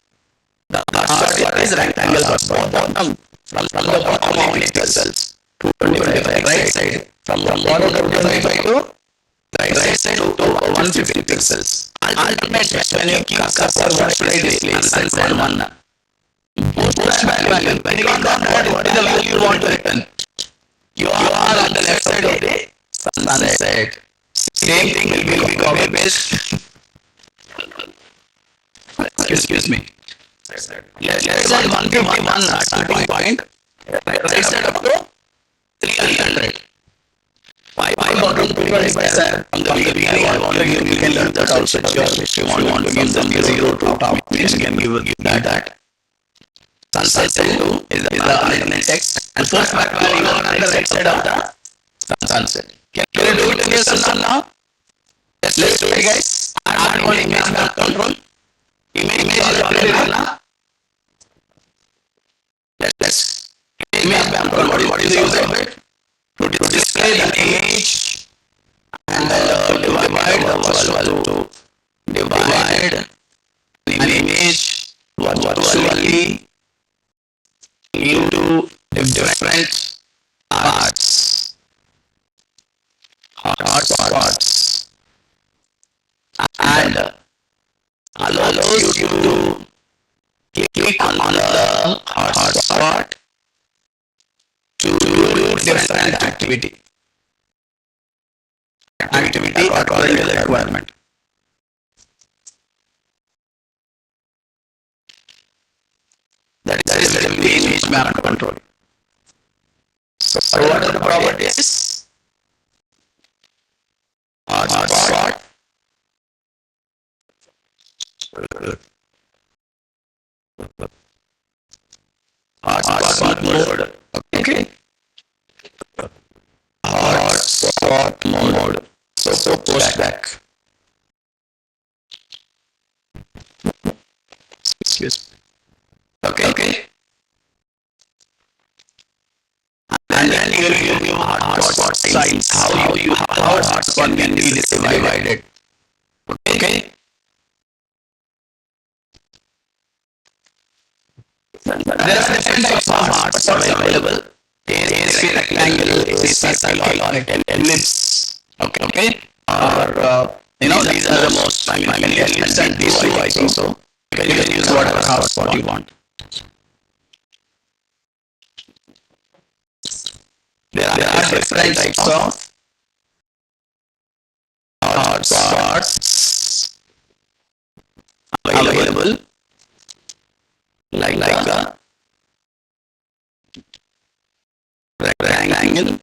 The hotspot is rectangle hotspot. From the bottom how many pixels? 225 right side. From the bottom 225 to right side to 150 pixels. Ultimate when you keep cursor what should I display? Sunset one. Post value. When you click on that, what is the value you want to return? You are on the left side of the sunset. Same thing will be copy paste. Excuse me. Left side 151 starting point. Right side up to 300. Why bottom 225 from the beginning I want to give, you can learn that also. If you want to give them 0 to top, you can give that. Sunset 2 is the alternate text and first back value on the right side of the sunset. Can you do it in your system now? Let's do it, guys. Add one image map control. Image is already run now. Let's image map control. What is the use of it? To display the image and divide the visual to divide an image virtually into different parts, hotspots, and allows you to click on the hotspot to do different activity according to the requirement. That is the image map control. So what are the properties? Hotspot, hotspot mode. Okay. Hotspot mode. So push back. Excuse me. Okay. And then you will sides, how hotspot can be divided. Okay. There are different types of hotspots available. ASP rectangle, ASP circle, or ellipse. Okay. Or these are the most commonly used, and these two I think so. You can use whatever hotspot you want. There are different types of hotspots available, like a rectangle,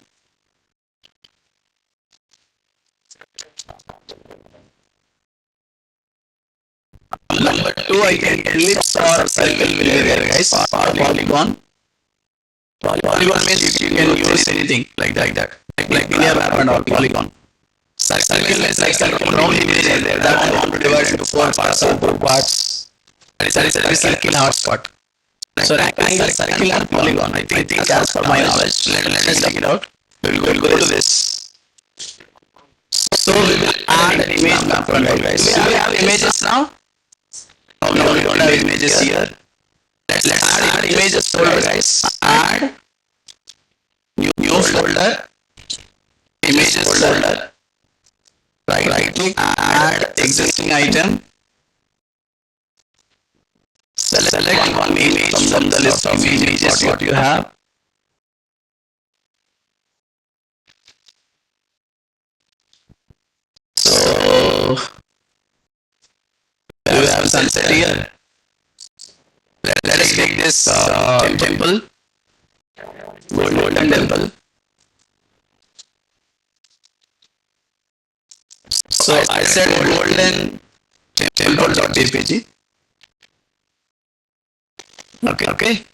number two, I think ellipse or circle will be there, guys. Polygon. Polygon means you can use anything like that. Like India map and all polygon. Circle is like a round image there that I want to divide into four parts or two parts. That is a circle hotspot. So rectangle, circle and polygon. I think as per my knowledge, let's check it out. We'll go to this. So we will add an image map control, guys. Do we have images now? No, we don't have images here. Let's add images folder, guys. Add new folder, images folder. Right click, add existing item. Select one image from the list of images what you have. So we have sunset here. Let us take this temple, golden temple. So I said golden temple.jpg. Okay.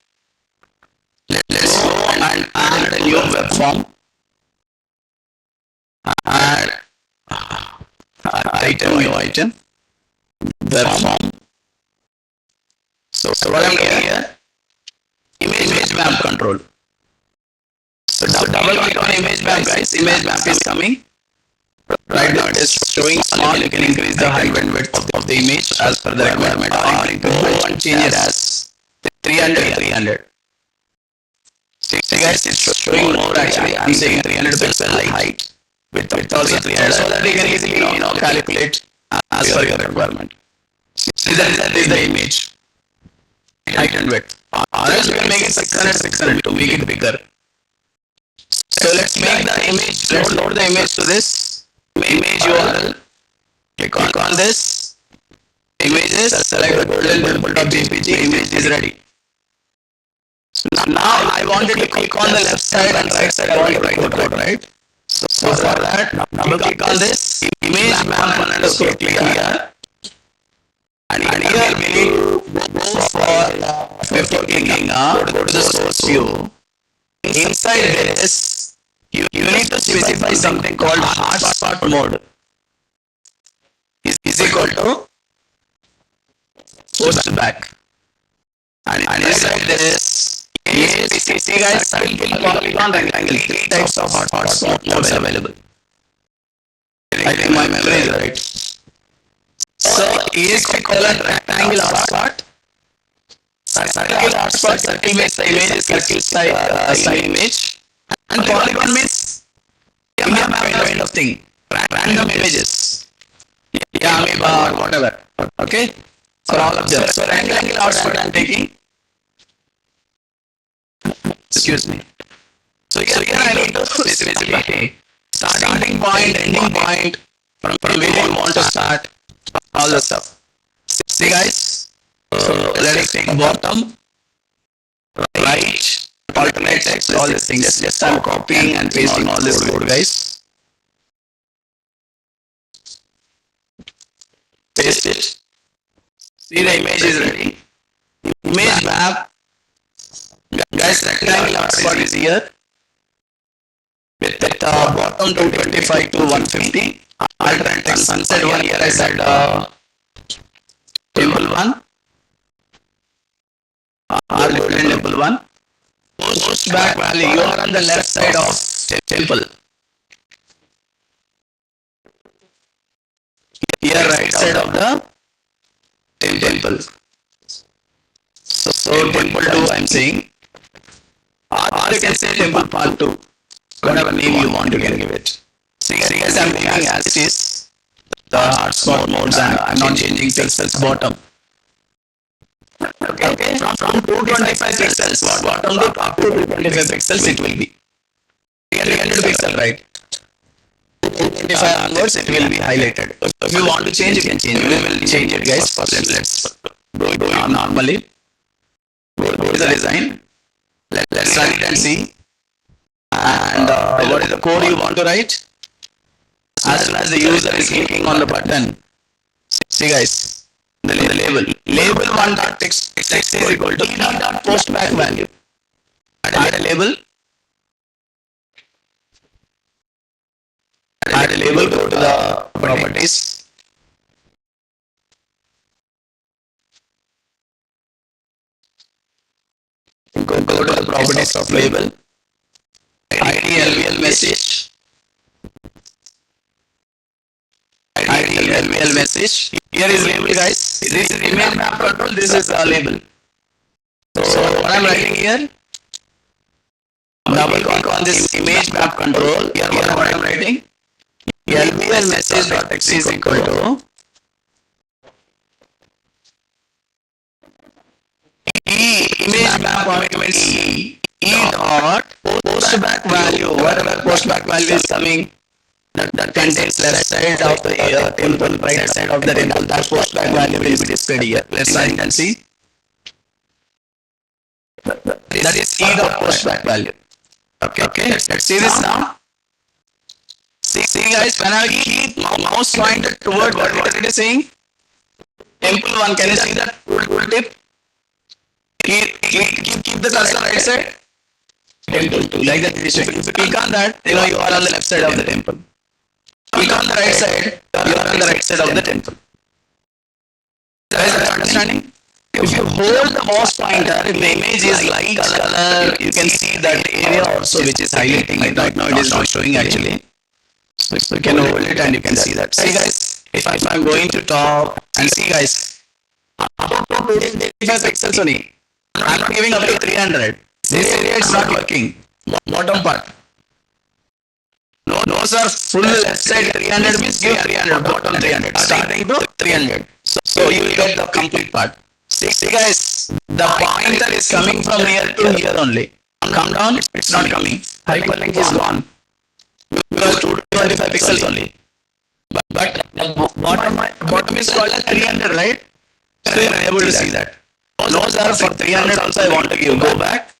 Let's go and add a new web form. Add new item, web form. So what I'm doing here, image map control. So double click on image map, guys. Image map is coming. Right now it is showing small. You can increase the height and width of the image as per the requirement, or you can go and change it as 300. See guys, it's showing more actually. I'm saying 300 pixel height with also 300, so that you can easily calculate as per your requirement. See that is the image height and width. Or else you can make it 600 to make it bigger. So let's make the image. Let's load the image to this image URL. Click on this images. Select the golden temple.jpg. Image is ready. Now I wanted to click on the left side and right side. I want to put code, right? So for that, double click on this image component underscore clear. And here we need to go for 50 clicking go to the source view. Inside this, you need to specify something called hotspot mode. Is equal to post back. And inside this, see guys, circle, polygon, rectangle, three types of hotspot modes available. I think my memory is right. So ASP colon rectangle hotspot, circle hotspot, circle means the image is circle side image, and polygon means kind of thing, random images. Yeah, I mean whatever. Okay, for all of them. So rectangle hotspot I'm taking. Excuse me. So here I need to specifically starting point, ending point, from where you want to start, all the stuff. See guys, so let us take bottom, right, alternate text, all these things. Just I'm copying and pasting all this code, guys. Paste it. See the image is ready. Image map. Guys, rectangle hotspot is here. With bottom 225 to 150. Alternate text sunset one here I said table 1. Golden temple 1. Post back value, you are on the left side of temple. side of the temple. So temple 2 I'm saying, or you can say temple part 2, whatever name you want, you can give it. See guys, I'm leaving as it is, the hotspot modes, and I'm not changing pixels bottom. Okay, from 225 pixels bottom to top to 225 pixels it will be 300 pixel, right? 225 onwards it will be highlighted. If you want to change, you can change. We will change it, guys. First, let's do it normally. Go to the design. Let's run it and see. And what is the code you want to write? As soon as the user is clicking on the button, see guys, the label 1.text is equal to e.postback value. Add a label. Add a label, go to the properties. Go to the properties of label. IDLVL message. IDLVL message. Here is label, guys. This is image map control. This is a label. So what I'm writing here, double click on this image map control. Here what I'm writing, LVL message.text is equal to image map argument e dot postback value. Whatever postback value is coming, that contains left side of the temple, right side of the temple, that postback value will be displayed here. Let's try and see. That is e dot postback value. Okay. Let's see this now. See guys, when I keep mouse pointed toward what it is saying, temple 1, can you see that tip? Keep the cursor right side. Temple 2, like that. If you click on that, you know you are on the left side of the temple. Click on the right side, you are on the right side of the temple. Guys, are you understanding? If you hold the mouse pointer, if the image is light color, you can see that area also which is highlighting. Right now it is not showing actually. So you can hold it and you can see that. See guys, if I'm going to top and see guys, 25 pixels only. I'm giving up to 300. This area is not working. Bottom part. No sir, full left side 300 means give 300, bottom 300. Starting to 300. So you will get the complete part. See guys, the pointer is coming from here to here only. Come down, it's not coming. Hyperlink is gone. Because 225 pixels only. But the bottom is called as 300, right? So you are able to see that. Those are for 300 also I want to give. Go back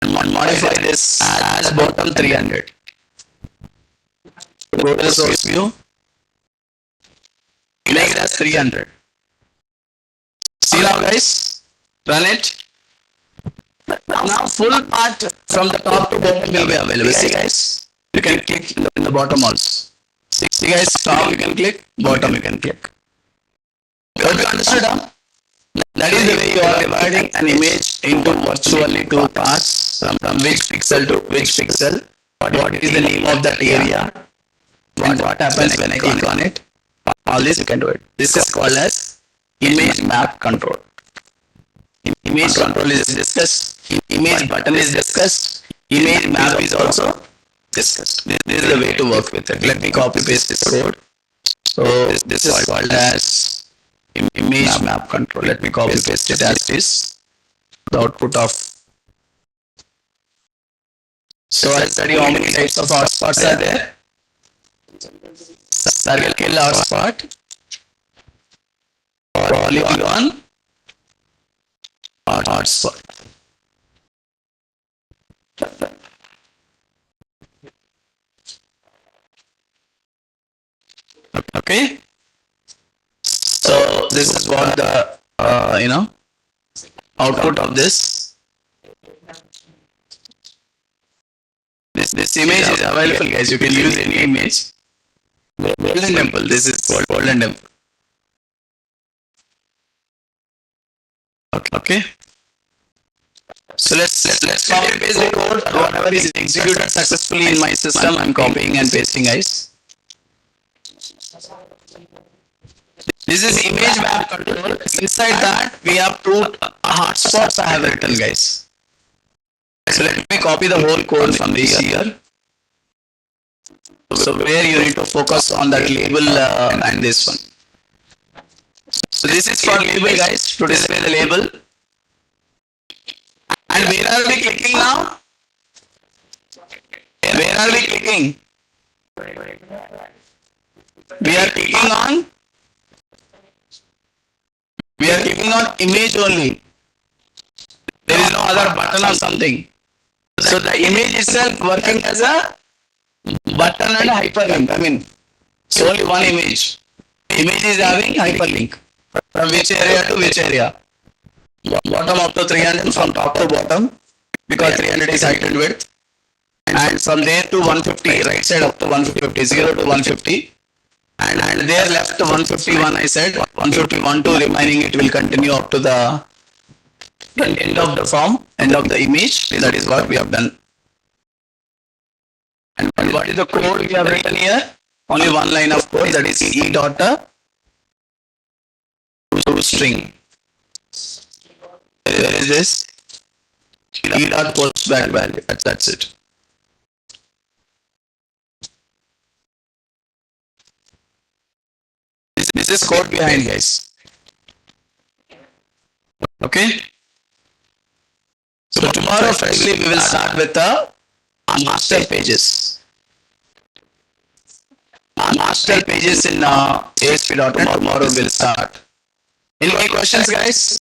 and modify this as bottom 300. Go to the source view. Make it as 300. See now guys, run it. Now full part from the top to bottom will be available. See guys, you can click in the bottom also. See guys, top you can click, bottom you can click. Got you understood? That is the way you are dividing an image into virtually two parts, from which pixel to which pixel, what is the name of that area, and what happens when I click on it. All this you can do it. This is called as image map control. Image control is discussed, image button is discussed, image map is also discussed. This is the way to work with it. Let me copy paste this code. So this is called as image map control. Let me copy paste it as is. The output of. So I study how many types of hotspots are there. Circle hotspot, polygon hotspot. Okay. So this is what the output of this. This image is available, guys. You can use any image. Golden temple. This is called golden temple. Okay. So let's copy paste the code. Whatever is executed successfully in my system, I'm copying and pasting, guys. This is image map control. Inside that, we have two hotspots I have written, guys. So let me copy the whole code from this here. So where you need to focus on that label and this one. So this is for label, guys, to display the label. And where are we clicking now? Where are we clicking? We are clicking on. We are clicking on image only. There is no other button or something. So the image itself working as a button and hyperlink. I mean, it's only one image. Image is having hyperlink. From which area to which area? Bottom up to 300, from top to bottom, because 300 is height and width. And from there to 150, right side up to 150, 0 to 150. And there left 151, I said, 151 to remaining, it will continue up to the end of the form, end of the image. That is what we have done. And what is the code we have written here? Only one line of code, that is ADRotator to string. Where is this? ADRotator value. That's it. This is code behind, guys. Okay. So tomorrow, firstly, we will start with the master pages. Master pages in ASP.NET. Tomorrow we'll start. Any questions, guys?